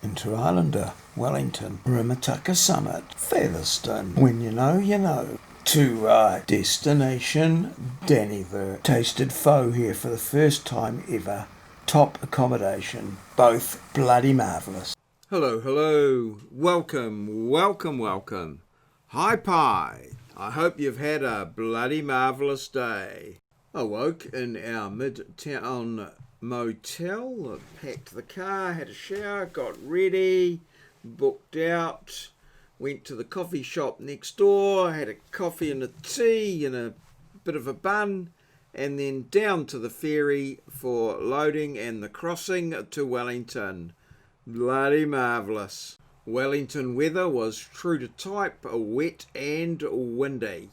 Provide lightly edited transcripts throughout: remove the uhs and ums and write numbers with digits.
Inter Islander, Wellington, Rimataka Summit, Featherston. When you know, you know. To destination Dennyver. Tasted pho here for the first time ever. Top accommodation. Both bloody marvellous. Hello. Welcome. Hi Pie. I hope you've had a bloody marvellous day. I woke in our mid-town motel, packed the car, had a shower, got ready, booked out, went to the coffee shop next door, had a coffee and a tea and a bit of a bun, and then down to the ferry for loading and the crossing to Wellington. Bloody marvellous. Wellington weather was true to type, wet and windy.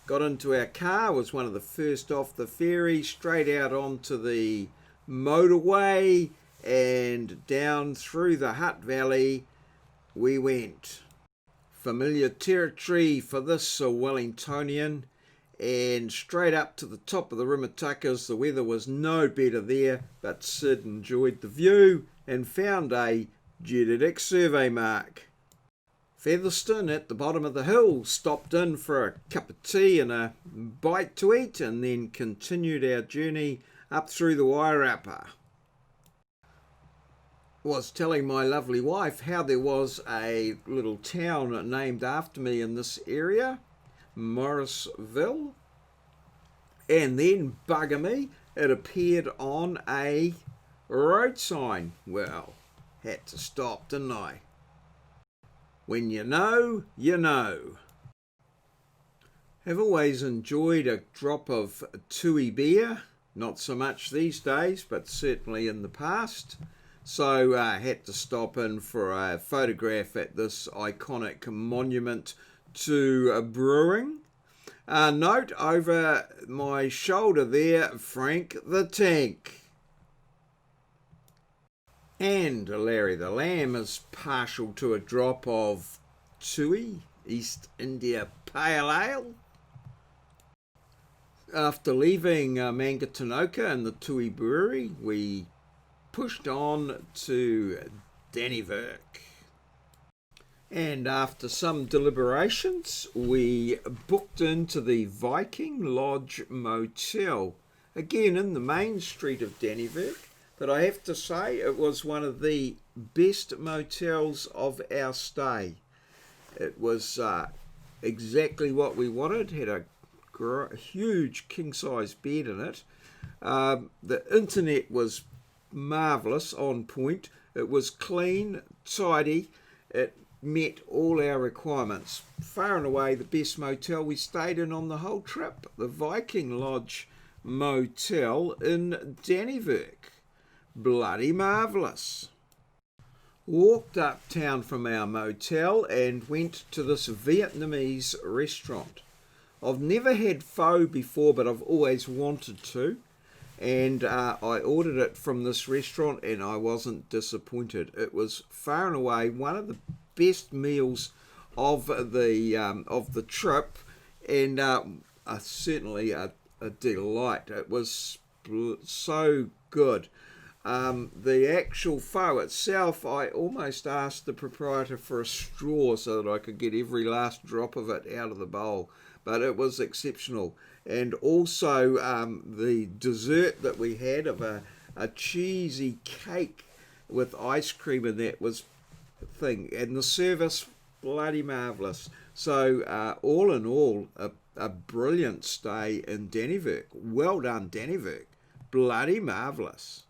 Got into our car, was one of the first off the ferry, straight out onto the motorway and down through the Hutt Valley we went. Familiar territory for this Wellingtonian, and straight up to the top of the Rimatakas. The weather was no better there, but Sid enjoyed the view and found a geodetic survey mark. Featherston at the bottom of the hill, stopped in for a cup of tea and a bite to eat, and then continued our journey up through the Wairarapa. Was telling my lovely wife how there was a little town named after me in this area, Morrisville, and then bugger me, it appeared on a road sign. Well, had to stop, didn't I? When you know, you know. Have always enjoyed a drop of tui beer, not so much these days, but certainly in the past. So had to stop in for a photograph at this iconic monument to brewing. Note over my shoulder there, Frank the Tank. And Larry the Lamb is partial to a drop of Tui, East India Pale Ale. After leaving Mangatanoka and the Tui Brewery, we pushed on to Dennyver. And after some deliberations, we booked into the Viking Lodge Motel, again in the main street of Dennyver. But I have to say it was one of the best motels of our stay. It was exactly what we wanted, had a huge king-size bed in it. The internet was marvellous, on point. It was clean, tidy. It met all our requirements. Far and away the best motel we stayed in on the whole trip, the Viking Lodge Motel in Dennyver. Bloody marvellous. Walked uptown from our motel and went to this Vietnamese restaurant. I've never had pho before, but I've always wanted to, and I ordered it from this restaurant and I wasn't disappointed. It was far and away one of the best meals of the trip, and certainly a delight. It was so good. The actual pho itself, I almost asked the proprietor for a straw so that I could get every last drop of it out of the bowl, but it was exceptional. And also the dessert that we had of a cheesy cake with ice cream in that was a thing, and the service bloody marvellous. So all in all, a brilliant stay in Dennyver. Well done, Dennyver. Bloody marvellous.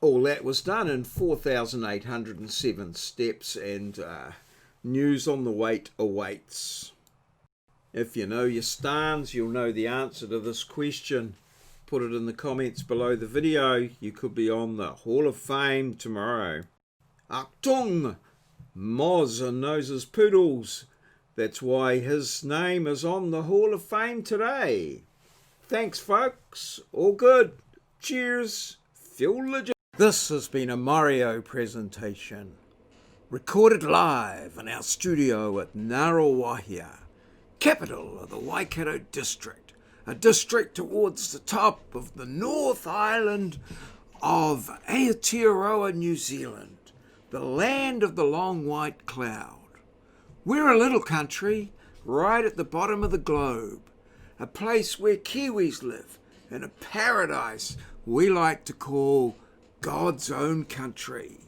All that was done in 4,807 steps, and news on the wait awaits. If you know your stans, you'll know the answer to this question. Put it in the comments below the video. You could be on the Hall of Fame tomorrow. Achtung! Moz knows his poodles. That's why his name is on the Hall of Fame today. Thanks, folks. All good. Cheers. Feel legit. This has been a maurieos presentation, recorded live in our studio at Ngaruawahia, capital of the Waikato district, a district towards the top of the North Island of Aotearoa, New Zealand. the land of the long white cloud. We're a little country right at the bottom of the globe, a place where Kiwis live, and a paradise we like to call God's own country.